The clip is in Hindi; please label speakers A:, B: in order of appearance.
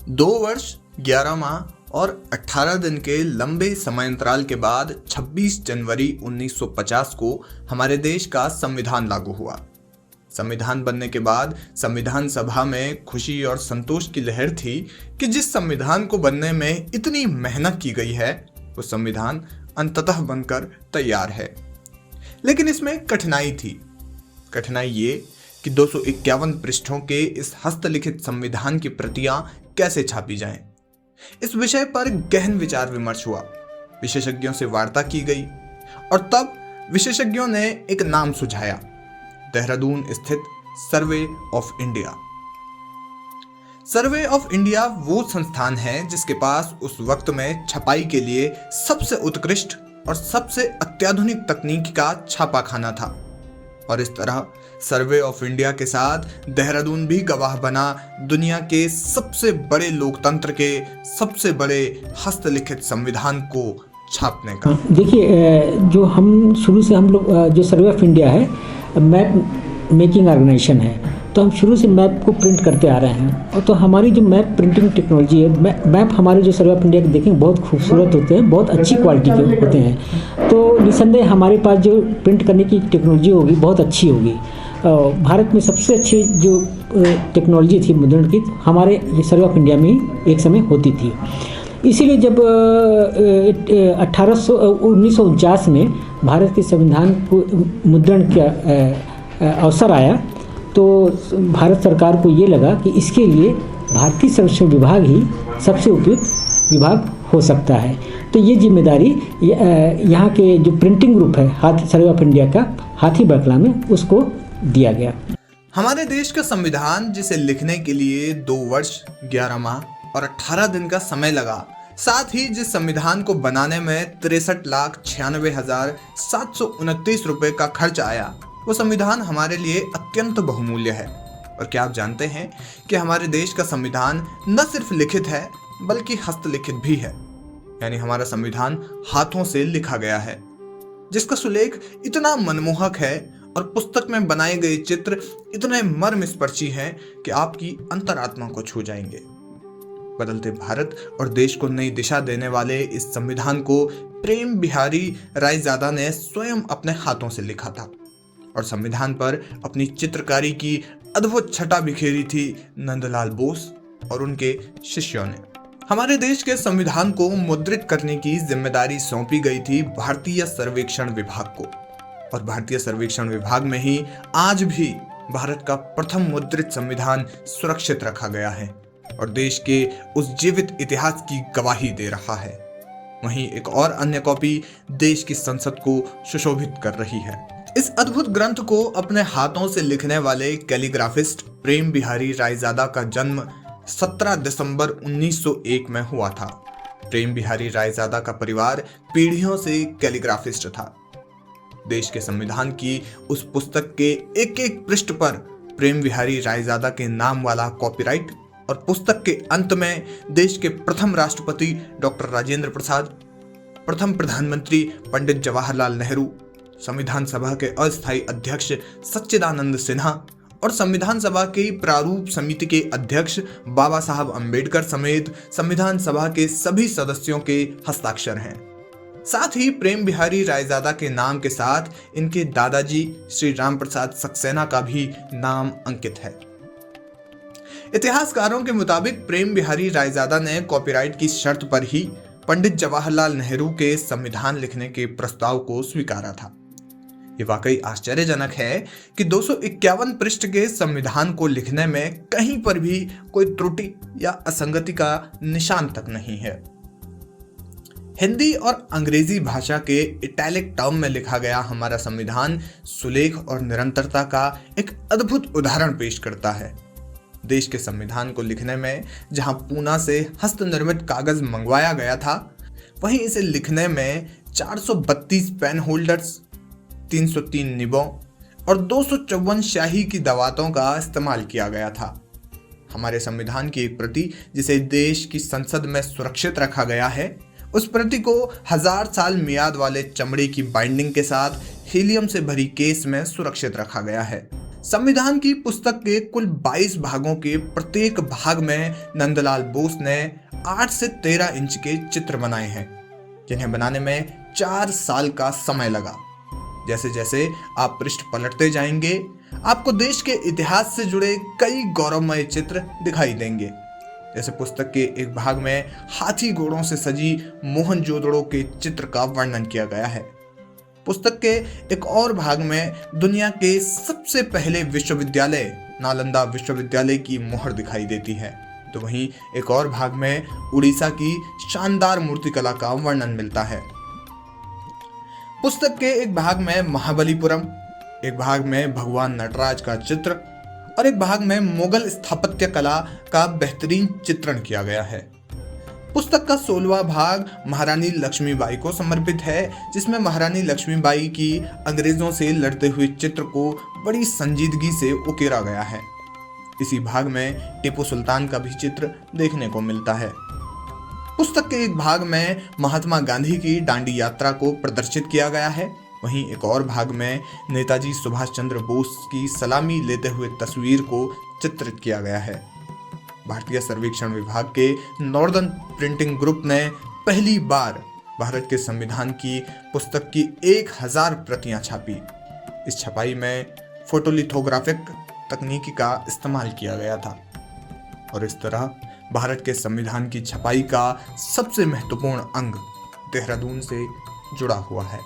A: 2 वर्ष 11 माह और 18 दिन के लंबे समयांतराल के बाद 26 जनवरी 1950 को हमारे देश का संविधान लागू हुआ। संविधान बनने के बाद संविधान सभा में खुशी और संतोष की लहर थी कि जिस संविधान को बनने में इतनी मेहनत की गई है वो संविधान अंततः बनकर तैयार है। लेकिन इसमें कठिनाई थी। कठिनाई ये कि 251 पृष्ठों के इस हस्तलिखित संविधान की प्रतियां कैसे छापी जाएं। इस विषय पर गहन विचार विमर्श हुआ, विशेषज्ञों से वार्ता की गई और तब विशेषज्ञों ने एक नाम सुझाया, देहरादून स्थित survey of India. Survey of India वो संस्थान है जिसके पास उस वक्त में छपाई के लिए सबसे उत्कृष्ट और सबसे अत्याधुनिक तकनीक का छापाखाना था। और इस तरह सर्वे ऑफ इंडिया के साथ देहरादून भी गवाह बना दुनिया के सबसे बड़े लोकतंत्र के सबसे बड़े हस्तलिखित संविधान को छापने का।
B: देखिए, जो हम शुरू से हम लोग जो सर्वे ऑफ इंडिया है मैप मेकिंग ऑर्गेनाइजेशन है, तो हम शुरू से मैप को प्रिंट करते आ रहे हैं। और तो हमारी जो मैप प्रिंटिंग टेक्नोलॉजी है, मैप हमारे जो सर्वे ऑफ इंडिया के देखें बहुत खूबसूरत होते हैं, बहुत अच्छी क्वालिटी के होते हैं। तो निसंदेह हमारे पास जो प्रिंट करने की टेक्नोलॉजी होगी बहुत अच्छी होगी। भारत में सबसे अच्छी जो टेक्नोलॉजी थी मुद्रण की हमारे ये सर्वे ऑफ इंडिया में ही एक समय होती थी। इसीलिए जब 1949 में भारत के संविधान को मुद्रण का अवसर आया तो भारत सरकार को ये लगा कि इसके लिए भारतीय सर्वेक्षण विभाग ही सबसे उपयुक्त विभाग हो सकता है। तो ये जिम्मेदारी यहाँ के जो प्रिंटिंग ग्रुप है सर्वे ऑफ इंडिया का हाथी बरकला में उसको दिया गया।
A: हमारे देश का संविधान जिसे लिखने के लिए 2 वर्ष 11 माह और 18 दिन का समय लगा, साथ ही जिस संविधान को बनाने में 63,96,729 रुपए का खर्च आया, वो संविधान हमारे लिए अत्यंत बहुमूल्य है। और क्या आप जानते हैं कि हमारे देश का संविधान न सिर्फ लिखित है बल्कि हस्तलिखित भी है, यानी हमारा संविधान हाथों से लिखा गया है, जिसका सुलेख इतना मनमोहक है और पुस्तक में बनाए गए चित्र इतने मर्मस्पर्शी हैं कि आपकी अंतरात्मा को छू जाएंगे। बदलते भारत और देश को नई दिशा देने वाले इस संविधान को प्रेम बिहारी रायजादा ने स्वयं अपने हाथों से लिखा था और संविधान पर अपनी चित्रकारी की अद्भुत छटा बिखेरी थी नंदलाल बोस और उनके शिष्यों ने। हमारे देश के संविधान को मुद्रित करने की जिम्मेदारी सौंपी गई थी भारतीय सर्वेक्षण विभाग को और भारतीय सर्वेक्षण विभाग में ही आज भी भारत का प्रथम मुद्रित संविधान सुरक्षित रखा गया है और देश के उस जीवित इतिहास की गवाही दे रहा है। वहीं एक और अन्य कॉपी देश की संसद को सुशोभित कर रही है। इस अद्भुत ग्रंथ को अपने हाथों से लिखने वाले कैलीग्राफिस्ट प्रेम बिहारी रायजादा का जन्म 17 दिसंबर 1901 में हुआ था। प्रेम बिहारी रायजादा का परिवार पीढ़ियों से कैलीग्राफिस्ट था। देश के संविधान की उस पुस्तक के एक एक पृष्ठ पर प्रेम बिहारी रायजादा के नाम वाला कॉपीराइट और पुस्तक के अंत में देश के प्रथम राष्ट्रपति डॉक्टर राजेंद्र प्रसाद, प्रथम प्रधानमंत्री पंडित जवाहरलाल नेहरू, संविधान सभा के अस्थायी अध्यक्ष सच्चिदानंद सिन्हा और संविधान सभा की प्रारूप समिति के अध्यक्ष बाबा साहब अंबेडकर समेत संविधान सभा के सभी सदस्यों के हस्ताक्षर हैं। साथ ही प्रेम बिहारी रायजादा के नाम के साथ इनके दादाजी श्री राम प्रसाद सक्सेना का भी नाम अंकित है। इतिहासकारों के मुताबिक प्रेम बिहारी रायजादा ने कॉपीराइट की शर्त पर ही पंडित जवाहरलाल नेहरू के संविधान लिखने के प्रस्ताव को स्वीकारा था। ये वाकई आश्चर्यजनक है कि 251 पृष्ठ के संविधान को लिखने में कहीं पर भी कोई त्रुटि या असंगति का निशान तक नहीं है। हिंदी और अंग्रेजी भाषा के इटैलिक टर्म में लिखा गया हमारा संविधान सुलेख और निरंतरता का एक अद्भुत उदाहरण पेश करता है। देश के संविधान को लिखने में जहां पूना से हस्तनिर्मित कागज मंगवाया गया था, वहीं इसे लिखने में 432 पेन होल्डर्स, 303 निबों और 254 स्याही की दवातों का इस्तेमाल किया गया था। हमारे संविधान की एक प्रति जिसे देश की संसद में सुरक्षित रखा गया है, उस प्रति को 1000 साल मियाद वाले चमड़े की बाइंडिंग के साथ हीलियम से भरी केस में सुरक्षित रखा गया है। संविधान की पुस्तक के कुल 22 भागों के प्रत्येक भाग में नंदलाल बोस ने 8 से 13 इंच के चित्र बनाए हैं, जिन्हें बनाने में 4 साल का समय लगा। जैसे जैसे आप पृष्ठ पलटते जाएंगे, आपको देश के इतिहास से जुड़े कई गौरवमय चित्र दिखाई देंगे। जैसे पुस्तक के एक भाग में हाथी घोड़ों से सजी मोहनजोदड़ो के चित्र का वर्णन किया गया है। पुस्तक के एक और भाग में दुनिया के सबसे पहले विश्वविद्यालय नालंदा विश्वविद्यालय की मोहर दिखाई देती है, तो वहीं एक और भाग में उड़ीसा की शानदार मूर्तिकला का वर्णन मिलता है। पुस्तक के एक भाग में महाबलीपुरम, एक भाग में भगवान नटराज का चित्र और एक भाग में मुगल स्थापत्य कला का बेहतरीन चित्रण किया गया है। पुस्तक का 16वां भाग महारानी लक्ष्मीबाई को समर्पित है, जिसमें महारानी लक्ष्मीबाई की अंग्रेजों से लड़ते हुए चित्र को बड़ी संजीदगी से उकेरा गया है। इसी भाग में टीपू सुल्तान का भी चित्र देखने को मिलता है। पुस्तक के एक भाग में महात्मा गांधी की दांडी यात्रा को प्रदर्शित किया गया है, वहीं एक और भाग में नेताजी सुभाष चंद्र बोस की सलामी लेते हुए तस्वीर को चित्रित किया गया है। भारतीय सर्वेक्षण विभाग के नॉर्दर्न प्रिंटिंग ग्रुप ने पहली बार भारत के संविधान की पुस्तक की 1000 प्रतियां छापी। इस छपाई में फोटोलिथोग्राफिक तकनीकी का इस्तेमाल किया गया था और इस तरह भारत के संविधान की छपाई का सबसे महत्वपूर्ण अंग देहरादून से जुड़ा हुआ है।